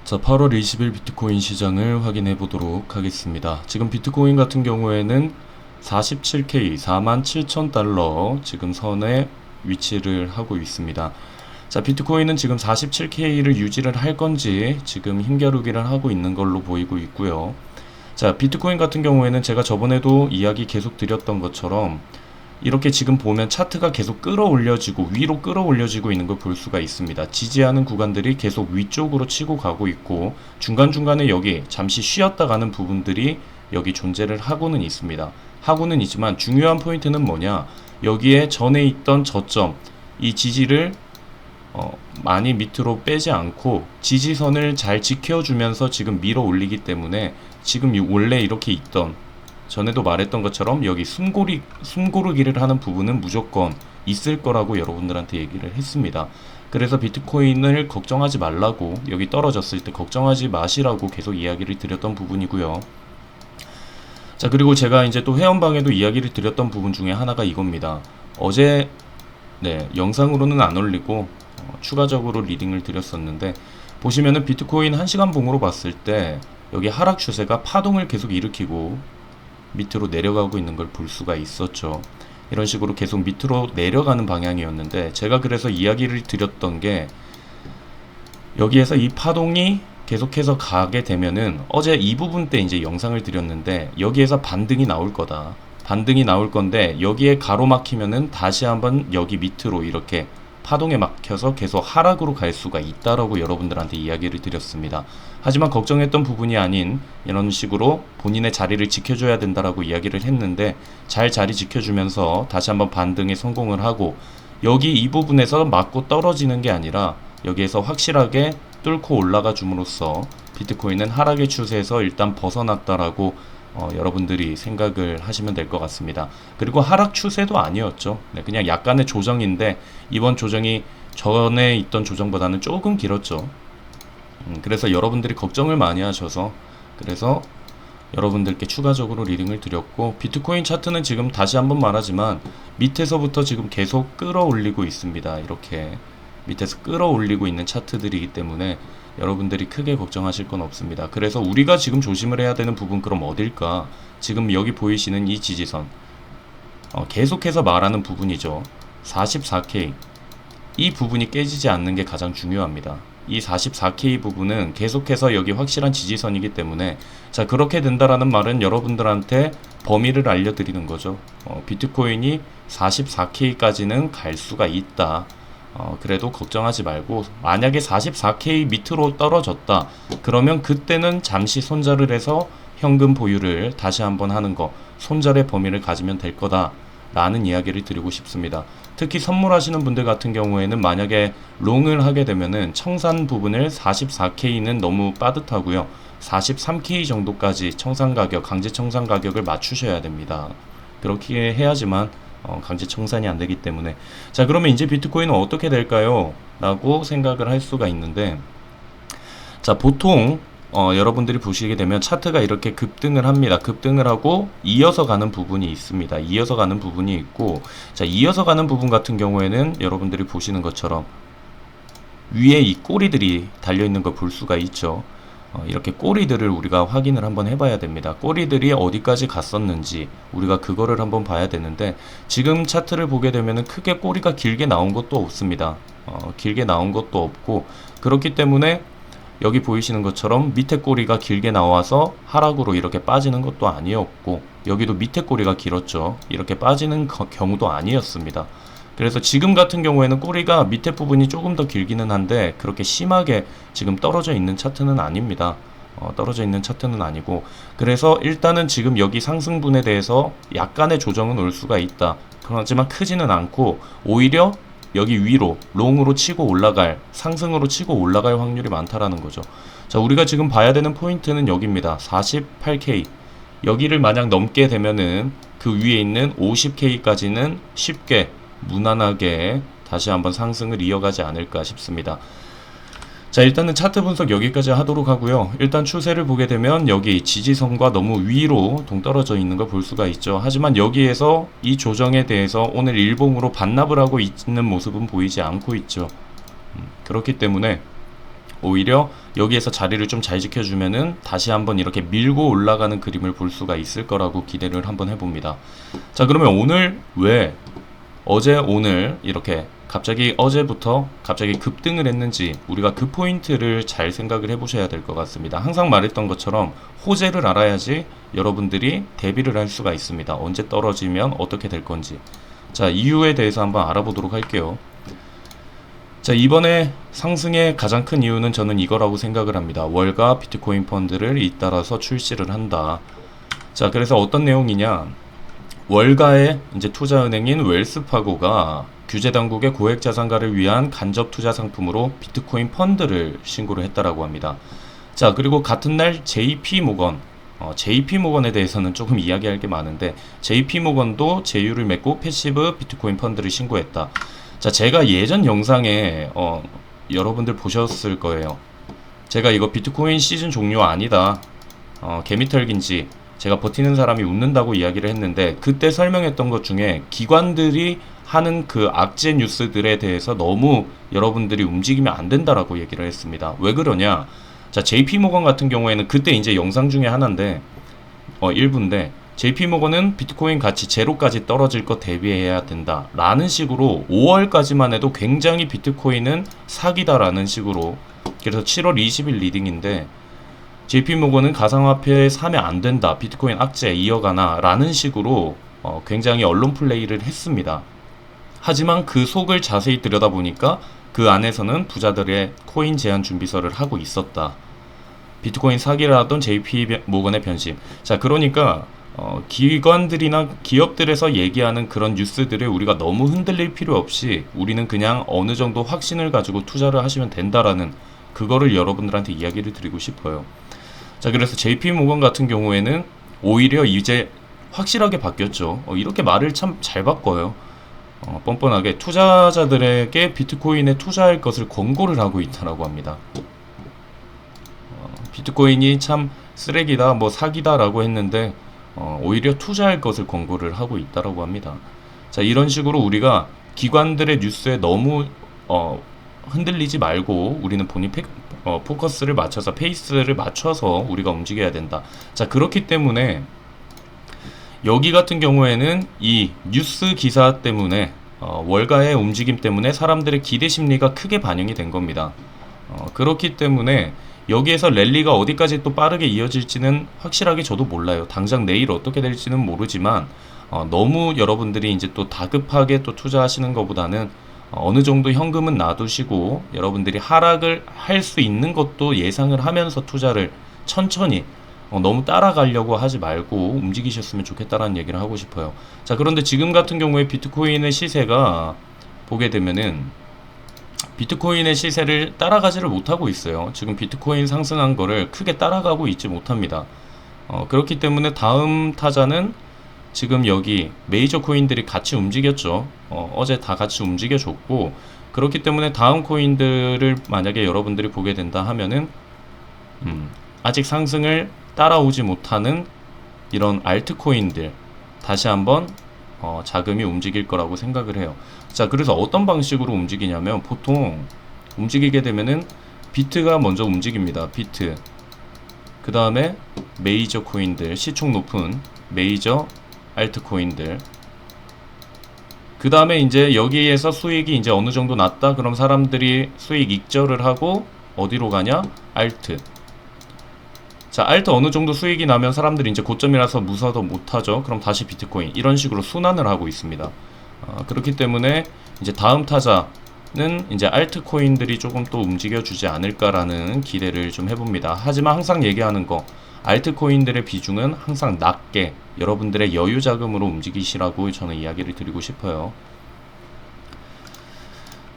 자, 8월 20일 비트코인 시장을 확인해 보도록 하겠습니다. 지금 비트코인 같은 경우에는 47K, 47,000달러 지금 선에 위치를 하고 있습니다. 자, 비트코인은 지금 47K를 유지를 할 건지 지금 힘겨루기를 하고 있는 걸로 보이고 있고요. 자, 비트코인 같은 경우에는 제가 저번에도 이야기 계속 드렸던 것처럼 이렇게 지금 보면 차트가 계속 끌어올려지고 위로 끌어올려지고 있는 걸 볼 수가 있습니다. 지지하는 구간들이 계속 위쪽으로 치고 가고 있고 중간중간에 여기 잠시 쉬었다 가는 부분들이 여기 존재를 하고는 있습니다. 하고는 있지만 중요한 포인트는 뭐냐, 여기에 전에 있던 저점, 이 지지를 많이 밑으로 빼지 않고 지지선을 잘 지켜주면서 지금 밀어 올리기 때문에 지금 원래 이렇게 있던, 전에도 말했던 것처럼 여기 숨고르기를 하는 부분은 무조건 있을 거라고 여러분들한테 얘기를 했습니다. 그래서 비트코인을 걱정하지 말라고, 여기 떨어졌을 때 걱정하지 마시라고 계속 이야기를 드렸던 부분이고요. 자, 그리고 제가 이제 또 회원방에도 이야기를 드렸던 부분 중에 하나가 이겁니다. 어제 영상으로는 안 올리고 추가적으로 리딩을 드렸었는데, 보시면은 비트코인 1시간 봉으로 봤을 때 여기 하락 추세가 파동을 계속 일으키고 밑으로 내려가고 있는 걸 볼 수가 있었죠. 이런 식으로 계속 밑으로 내려가는 방향이었는데, 제가 그래서 이야기를 드렸던 게, 여기에서 이 파동이 계속해서 가게 되면은, 어제 이 부분 때 이제 영상을 드렸는데 여기에서 반등이 나올 거다, 반등이 나올 건데 여기에 가로막히면은 다시 한번 여기 밑으로 이렇게 파동에 막혀서 계속 하락으로 갈 수가 있다라고 여러분들한테 이야기를 드렸습니다. 하지만 걱정했던 부분이 아닌 이런 식으로 본인의 자리를 지켜줘야 된다라고 이야기를 했는데, 잘 자리 지켜주면서 다시 한번 반등에 성공을 하고, 여기 이 부분에서 맞고 떨어지는 게 아니라 여기에서 확실하게 뚫고 올라가 줌으로써 비트코인은 하락의 추세에서 일단 벗어났다라고 여러분들이 생각을 하시면 될 것 같습니다. 그리고 하락 추세도 아니었죠. 그냥 약간의 조정인데 이번 조정이 전에 있던 조정보다는 조금 길었죠. 그래서 여러분들이 걱정을 많이 하셔서, 그래서 여러분들께 추가적으로 리딩을 드렸고, 비트코인 차트는 지금 다시 한번 말하지만 밑에서부터 지금 계속 끌어올리고 있습니다. 이렇게 밑에서 끌어올리고 있는 차트들이기 때문에 여러분들이 크게 걱정하실 건 없습니다. 그래서 우리가 지금 조심을 해야 되는 부분, 그럼 어딜까? 지금 여기 보이시는 이 지지선, 계속해서 말하는 부분이죠. 44K, 이 부분이 깨지지 않는 게 가장 중요합니다. 이 44K 부분은 계속해서 여기 확실한 지지선이기 때문에, 자, 그렇게 된다라는 말은 여러분들한테 범위를 알려드리는 거죠. 비트코인이 44K까지는 갈 수가 있다. 그래도 걱정하지 말고, 만약에 44K 밑으로 떨어졌다 그러면 그때는 잠시 손절을 해서 현금 보유를 다시 한번 하는 거, 손절의 범위를 가지면 될 거다 라는 이야기를 드리고 싶습니다. 특히 선물하시는 분들 같은 경우에는 만약에 롱을 하게 되면은 청산 부분을 44K는 너무 빠듯하고요, 43K 정도까지 청산 가격, 강제 청산 가격을 맞추셔야 됩니다. 그렇게 해야지만 강제 청산이 안 되기 때문에. 자, 그러면 이제 비트코인은 어떻게 될까요? 라고 생각을 할 수가 있는데, 자, 보통 여러분들이 보시게 되면 차트가 이렇게 급등을 합니다. 급등을 하고 이어서 가는 부분이 있습니다. 이어서 가는 부분이 있고, 자, 이어서 가는 부분 같은 경우에는 여러분들이 보시는 것처럼 위에 이 꼬리들이 달려있는 걸 볼 수가 있죠. 이렇게 꼬리들을 우리가 확인을 한번 해봐야 됩니다. 꼬리들이 어디까지 갔었는지 우리가 그거를 한번 봐야 되는데, 지금 차트를 보게 되면 크게 꼬리가 길게 나온 것도 없습니다. 길게 나온 것도 없고, 그렇기 때문에 여기 보이시는 것처럼 밑에 꼬리가 길게 나와서 하락으로 이렇게 빠지는 것도 아니었고, 여기도 밑에 꼬리가 길었죠. 이렇게 빠지는 경우도 아니었습니다. 그래서 지금 같은 경우에는 꼬리가 밑에 부분이 조금 더 길기는 한데 그렇게 심하게 지금 떨어져 있는 차트는 아닙니다. 떨어져 있는 차트는 아니고, 그래서 일단은 지금 여기 상승분에 대해서 약간의 조정은 올 수가 있다. 하지만 크지는 않고, 오히려 여기 위로 롱으로 치고 올라갈, 상승으로 치고 올라갈 확률이 많다라는 거죠. 자, 우리가 지금 봐야 되는 포인트는 여기입니다. 48K. 여기를 만약 넘게 되면은 그 위에 있는 50K까지는 쉽게 무난하게 다시 한번 상승을 이어가지 않을까 싶습니다. 자, 일단은 차트 분석 여기까지 하도록 하고요. 일단 추세를 보게 되면 여기 지지선과 너무 위로 동떨어져 있는 걸 볼 수가 있죠. 하지만 여기에서 이 조정에 대해서 오늘 일봉으로 반납을 하고 있는 모습은 보이지 않고 있죠. 그렇기 때문에 오히려 여기에서 자리를 좀 잘 지켜주면은 다시 한번 이렇게 밀고 올라가는 그림을 볼 수가 있을 거라고 기대를 한번 해봅니다. 자, 그러면 오늘 왜 어제 오늘 이렇게 갑자기 어제부터 갑자기 급등을 했는지 우리가 그 포인트를 잘 생각을 해보셔야 될 것 같습니다. 항상 말했던 것처럼 호재를 알아야지 여러분들이 대비를 할 수가 있습니다. 언제 떨어지면 어떻게 될 건지. 자, 이유에 대해서 한번 알아보도록 할게요. 자, 이번에 상승의 가장 큰 이유는 저는 이거라고 생각을 합니다. 월가 비트코인 펀드를 잇따라서 출시를 한다. 자, 그래서 어떤 내용이냐, 월가의 이제 투자은행인 웰스파고가 규제 당국의 고액 자산가를 위한 간접 투자 상품으로 비트코인 펀드를 신고를 했다라고 합니다. 자, 그리고 같은 날 JP 모건, JP 모건에 대해서는 조금 이야기할 게 많은데 JP 모건도 제휴를 맺고 패시브 비트코인 펀드를 신고했다. 자, 제가 예전 영상에 여러분들 보셨을 거예요. 제가 이거 비트코인 시즌 종료 아니다, 개미털긴지 제가 버티는 사람이 웃는다고 이야기를 했는데, 그때 설명했던 것 중에 기관들이 하는 그 악재 뉴스들에 대해서 너무 여러분들이 움직이면 안 된다라고 얘기를 했습니다. 왜 그러냐? 자, JP모건 같은 경우에는 그때 이제 영상 중에 하나인데 일부인데, JP모건은 비트코인 가치 제로까지 떨어질 것 대비해야 된다 라는 식으로 5월까지만 해도 굉장히 비트코인은 사기다라는 식으로, 그래서 7월 20일 리딩인데 JP모건은 가상화폐 사면 안 된다, 비트코인 악재 이어가나 라는 식으로 굉장히 언론 플레이를 했습니다. 하지만 그 속을 자세히 들여다보니까 그 안에서는 부자들의 코인 제한 준비서를 하고 있었다. 비트코인 사기를 하던 JP모건의 변심. 자, 그러니까 기관들이나 기업들에서 얘기하는 그런 뉴스들을 우리가 너무 흔들릴 필요 없이 우리는 그냥 어느 정도 확신을 가지고 투자를 하시면 된다라는 그거를 여러분들한테 이야기를 드리고 싶어요. 자, 그래서 JP모건 같은 경우에는 오히려 이제 확실하게 바뀌었죠. 이렇게 말을 참 잘 바꿔요. 뻔뻔하게 투자자들에게 비트코인에 투자할 것을 권고를 하고 있다라고 합니다. 비트코인이 참 쓰레기다, 뭐 사기다라고 했는데 오히려 투자할 것을 권고를 하고 있다라고 합니다. 자, 이런 식으로 우리가 기관들의 뉴스에 너무 흔들리지 말고 우리는 본인 포커스를 맞춰서, 페이스를 맞춰서 우리가 움직여야 된다. 자, 그렇기 때문에 여기 같은 경우에는 이 뉴스 기사 때문에 월가의 움직임 때문에 사람들의 기대 심리가 크게 반영이 된 겁니다. 그렇기 때문에 여기에서 랠리가 어디까지 또 빠르게 이어질지는 확실하게 저도 몰라요. 당장 내일 어떻게 될지는 모르지만 너무 여러분들이 이제 또 다급하게 또 투자하시는 것보다는 어느 정도 현금은 놔두시고 여러분들이 하락을 할 수 있는 것도 예상을 하면서 투자를 천천히, 너무 따라가려고 하지 말고 움직이셨으면 좋겠다라는 얘기를 하고 싶어요. 자, 그런데 지금 같은 경우에 비트코인의 시세가 보게 되면은 비트코인의 시세를 따라가지를 못하고 있어요. 지금 비트코인 상승한 거를 크게 따라가고 있지 못합니다. 그렇기 때문에 다음 타자는 지금 여기 메이저 코인들이 같이 움직였죠. 어제 다 같이 움직여줬고, 그렇기 때문에 다음 코인들을 만약에 여러분들이 보게 된다 하면은 아직 상승을 따라오지 못하는 이런 알트코인들 다시 한번 자금이 움직일 거라고 생각을 해요. 자, 그래서 어떤 방식으로 움직이냐면, 보통 움직이게 되면은 비트가 먼저 움직입니다. 비트, 그 다음에 메이저 코인들, 시총 높은 메이저 알트코인들, 그 다음에 이제 여기에서 수익이 이제 어느 정도 났다, 그럼 사람들이 수익 익절을 하고 어디로 가냐? 알트. 자, 알트 어느 정도 수익이 나면 사람들이 이제 고점이라서 무서워도 못하죠. 그럼 다시 비트코인, 이런 식으로 순환을 하고 있습니다. 그렇기 때문에 이제 다음 타자는 이제 알트코인들이 조금 또 움직여주지 않을까라는 기대를 좀 해봅니다. 하지만 항상 얘기하는 거, 알트코인들의 비중은 항상 낮게 여러분들의 여유 자금으로 움직이시라고 저는 이야기를 드리고 싶어요.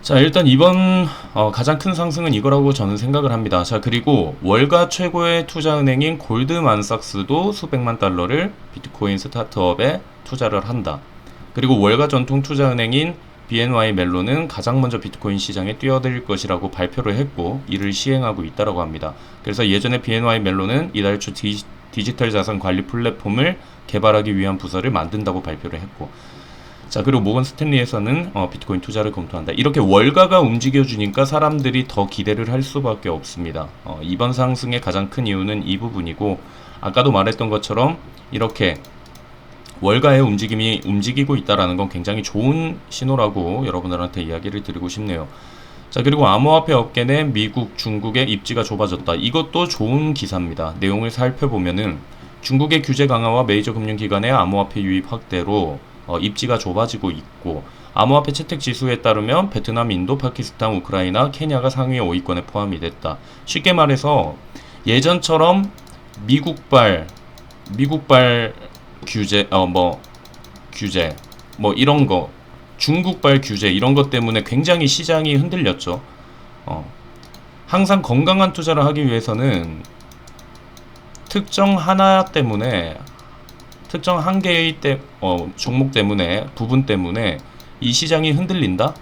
자, 일단 이번 가장 큰 상승은 이거라고 저는 생각을 합니다. 자, 그리고 월가 최고의 투자은행인 골드만삭스도 수백만 달러를 비트코인 스타트업에 투자를 한다. 그리고 월가 전통 투자은행인 BNY 멜론은 가장 먼저 비트코인 시장에 뛰어들 것이라고 발표를 했고 이를 시행하고 있다고 합니다. 그래서 예전에 BNY 멜론은 이달 초 디지털 자산 관리 플랫폼을 개발하기 위한 부서를 만든다고 발표를 했고, 자, 그리고 모건 스탠리에서는 비트코인 투자를 검토한다. 이렇게 월가가 움직여주니까 사람들이 더 기대를 할 수밖에 없습니다. 이번 상승의 가장 큰 이유는 이 부분이고, 아까도 말했던 것처럼 이렇게 월가의 움직임이 움직이고 있다는 건 굉장히 좋은 신호라고 여러분들한테 이야기를 드리고 싶네요. 자, 그리고 암호화폐 업계 내 미국, 중국의 입지가 좁아졌다. 이것도 좋은 기사입니다. 내용을 살펴보면은 중국의 규제 강화와 메이저 금융기관의 암호화폐 유입 확대로 입지가 좁아지고 있고, 암호화폐 채택 지수에 따르면 베트남, 인도, 파키스탄, 우크라이나, 케냐가 상위 5위권에 포함이 됐다. 쉽게 말해서 예전처럼 미국발 규제, 규제, 이런 거, 중국발 규제, 이런 것 때문에 굉장히 시장이 흔들렸죠. 항상 건강한 투자를 하기 위해서는 특정 하나 때문에, 특정 한 개의 종목 때문에, 부분 때문에 이 시장이 흔들린다?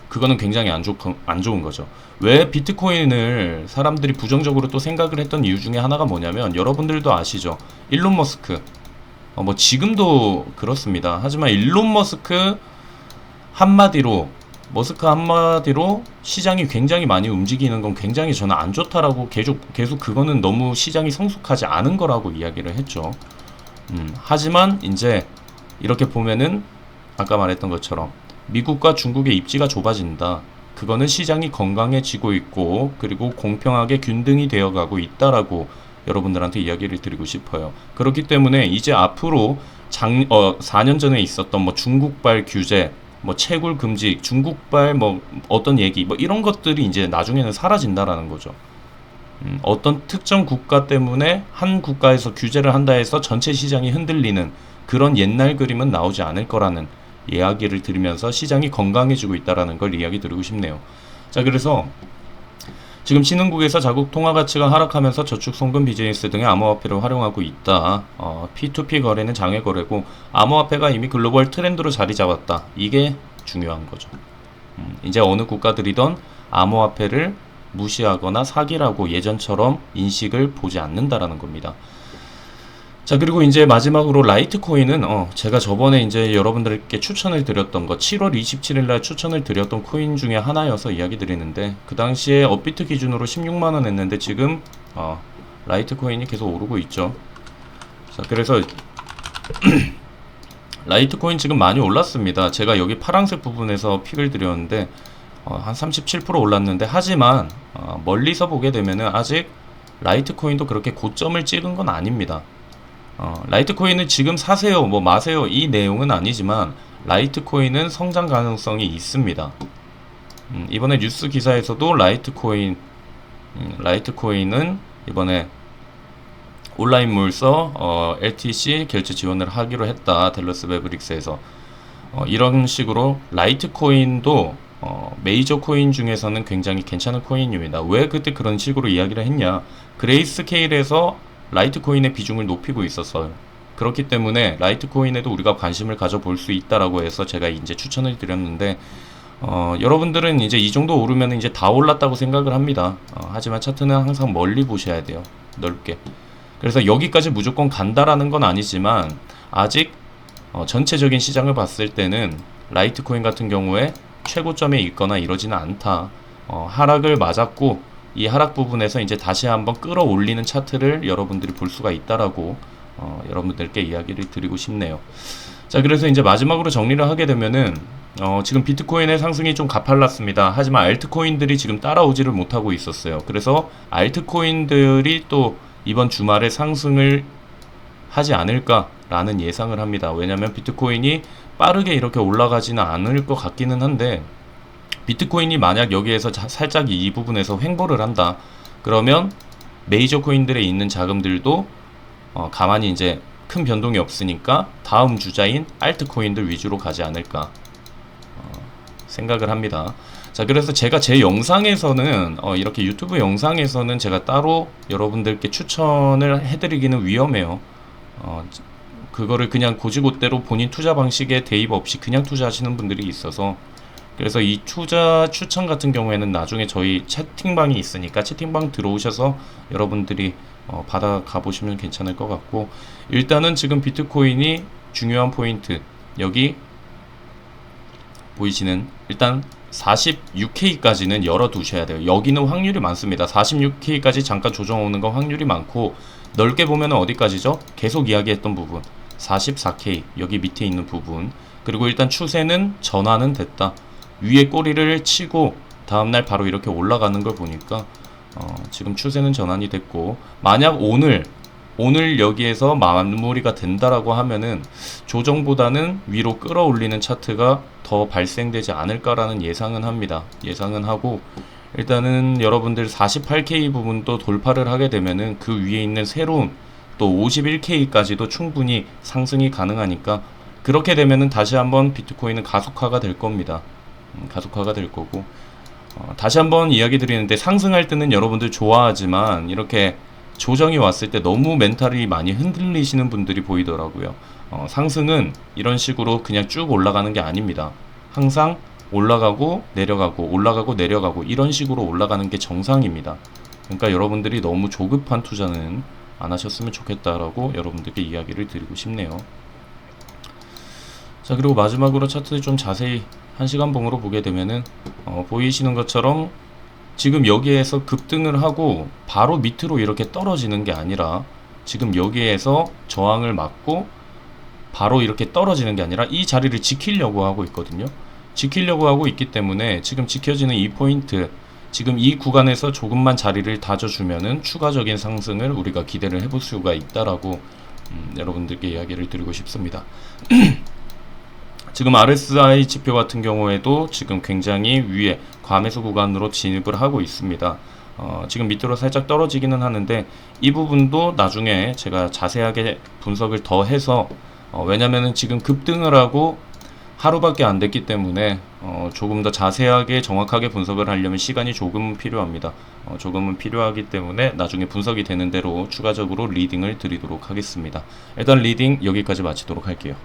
그거는 굉장히 안 좋은 거죠. 왜 비트코인을 사람들이 부정적으로 또 생각을 했던 이유 중에 하나가 뭐냐면, 여러분들도 아시죠? 일론 머스크. 지금도 그렇습니다. 하지만 일론 머스크 한마디로 시장이 굉장히 많이 움직이는 건 굉장히 저는 안 좋다라고 계속 그거는 너무 시장이 성숙하지 않은 거라고 이야기를 했죠. 하지만 이제 이렇게 보면은 아까 말했던 것처럼 미국과 중국의 입지가 좁아진다. 그거는 시장이 건강해지고 있고, 그리고 공평하게 균등이 되어가고 있다라고 여러분들한테 이야기를 드리고 싶어요. 그렇기 때문에 이제 앞으로 4년 전에 있었던 중국발 규제, 채굴 금지, 중국발 어떤 얘기, 이런 것들이 이제 나중에는 사라진다라는 거죠. 어떤 특정 국가 때문에 한 국가에서 규제를 한다 해서 전체 시장이 흔들리는 그런 옛날 그림은 나오지 않을 거라는 이야기를 드리면서 시장이 건강해지고 있다라는 걸 이야기 드리고 싶네요. 자, 그래서 지금 신흥국에서 자국 통화 가치가 하락하면서 저축, 송금, 비즈니스 등의 암호화폐를 활용하고 있다. P2P 거래는 장외 거래고, 암호화폐가 이미 글로벌 트렌드로 자리 잡았다. 이게 중요한 거죠. 이제 어느 국가들이던 암호화폐를 무시하거나 사기라고 예전처럼 인식을 보지 않는다라는 겁니다. 자, 그리고 이제 마지막으로 라이트코인은 제가 저번에 이제 여러분들께 추천을 드렸던 거, 7월 27일 날 추천을 드렸던 코인 중에 하나여서 이야기 드리는데, 그 당시에 업비트 기준으로 16만원 했는데 지금 라이트코인이 계속 오르고 있죠. 자, 그래서 라이트코인 지금 많이 올랐습니다. 제가 여기 파란색 부분에서 픽을 드렸는데 한 37% 올랐는데, 하지만 멀리서 보게 되면은 아직 라이트코인도 그렇게 고점을 찍은 건 아닙니다. 라이트코인은 지금 사세요, 마세요, 이 내용은 아니지만 라이트코인은 성장 가능성이 있습니다. 이번에 뉴스 기사에서도 라이트코인은 이번에 온라인 물서 LTC 결제 지원을 하기로 했다. 댈러스 매브릭스에서 이런 식으로 라이트코인도 메이저 코인 중에서는 굉장히 괜찮은 코인입니다. 왜 그때 그런 식으로 이야기를 했냐? 그레이스케일에서 라이트코인의 비중을 높이고 있었어요. 그렇기 때문에 라이트코인에도 우리가 관심을 가져볼 수 있다라고 해서 제가 이제 추천을 드렸는데, 여러분들은 이제 이 정도 오르면 이제 다 올랐다고 생각을 합니다. 하지만 차트는 항상 멀리 보셔야 돼요. 넓게. 그래서 여기까지 무조건 간다라는 건 아니지만, 아직 전체적인 시장을 봤을 때는 라이트코인 같은 경우에 최고점에 있거나 이러지는 않다. 하락을 맞았고, 이 하락 부분에서 이제 다시 한번 끌어올리는 차트를 여러분들이 볼 수가 있다라고 여러분들께 이야기를 드리고 싶네요. 자, 그래서 이제 마지막으로 정리를 하게 되면은 지금 비트코인의 상승이 좀 가팔랐습니다. 하지만 알트코인들이 지금 따라오지를 못하고 있었어요. 그래서 알트코인들이 또 이번 주말에 상승을 하지 않을까라는 예상을 합니다. 왜냐면 비트코인이 빠르게 이렇게 올라가지는 않을 것 같기는 한데, 비트코인이 만약 여기에서 살짝 이 부분에서 횡보를 한다, 그러면 메이저 코인들에 있는 자금들도 가만히 이제 큰 변동이 없으니까 다음 주자인 알트코인들 위주로 가지 않을까 생각을 합니다. 자, 그래서 제가 제 영상에서는 이렇게 유튜브 영상에서는 제가 따로 여러분들께 추천을 해드리기는 위험해요. 그거를 그냥 고지고대로 본인 투자 방식에 대입 없이 그냥 투자하시는 분들이 있어서, 그래서 이 투자 추천 같은 경우에는 나중에 저희 채팅방이 있으니까 채팅방 들어오셔서 여러분들이 받아가 보시면 괜찮을 것 같고, 일단은 지금 비트코인이 중요한 포인트, 여기 보이시는 일단 46K까지는 열어두셔야 돼요. 여기는 확률이 많습니다. 46K까지 잠깐 조정 오는 건 확률이 많고, 넓게 보면 어디까지죠? 계속 이야기했던 부분 44K, 여기 밑에 있는 부분. 그리고 일단 추세는 전환은 됐다. 위에 꼬리를 치고 다음날 바로 이렇게 올라가는 걸 보니까 지금 추세는 전환이 됐고, 만약 오늘 여기에서 마무리가 된다라고 하면은 조정보다는 위로 끌어올리는 차트가 더 발생되지 않을까라는 예상은 합니다. 예상은 하고, 일단은 여러분들 48K 부분도 돌파를 하게 되면은 그 위에 있는 새로운 또 51K까지도 충분히 상승이 가능하니까, 그렇게 되면은 다시 한번 비트코인은 가속화가 될 겁니다. 가속화가 될 거고, 다시 한번 이야기 드리는데, 상승할 때는 여러분들 좋아하지만 이렇게 조정이 왔을 때 너무 멘탈이 많이 흔들리시는 분들이 보이더라고요. 상승은 이런 식으로 그냥 쭉 올라가는 게 아닙니다. 항상 올라가고 내려가고 올라가고 내려가고 이런 식으로 올라가는 게 정상입니다. 그러니까 여러분들이 너무 조급한 투자는 안 하셨으면 좋겠다라고 여러분들께 이야기를 드리고 싶네요. 자, 그리고 마지막으로 차트 좀 자세히 1시간 봉으로 보게 되면은 보이시는 것처럼 지금 여기에서 급등을 하고 바로 밑으로 이렇게 떨어지는 게 아니라, 지금 여기에서 저항을 맞고 바로 이렇게 떨어지는 게 아니라 이 자리를 지키려고 하고 있거든요. 지키려고 하고 있기 때문에 지금 지켜지는 이 포인트, 지금 이 구간에서 조금만 자리를 다져주면은 추가적인 상승을 우리가 기대를 해볼 수가 있다라고 여러분들께 이야기를 드리고 싶습니다. 지금 RSI 지표 같은 경우에도 지금 굉장히 위에 과매수 구간으로 진입을 하고 있습니다. 지금 밑으로 살짝 떨어지기는 하는데, 이 부분도 나중에 제가 자세하게 분석을 더 해서, 왜냐면은 지금 급등을 하고 하루밖에 안 됐기 때문에 조금 더 자세하게 정확하게 분석을 하려면 시간이 조금은 필요합니다. 조금은 필요하기 때문에 나중에 분석이 되는 대로 추가적으로 리딩을 드리도록 하겠습니다. 일단 리딩 여기까지 마치도록 할게요.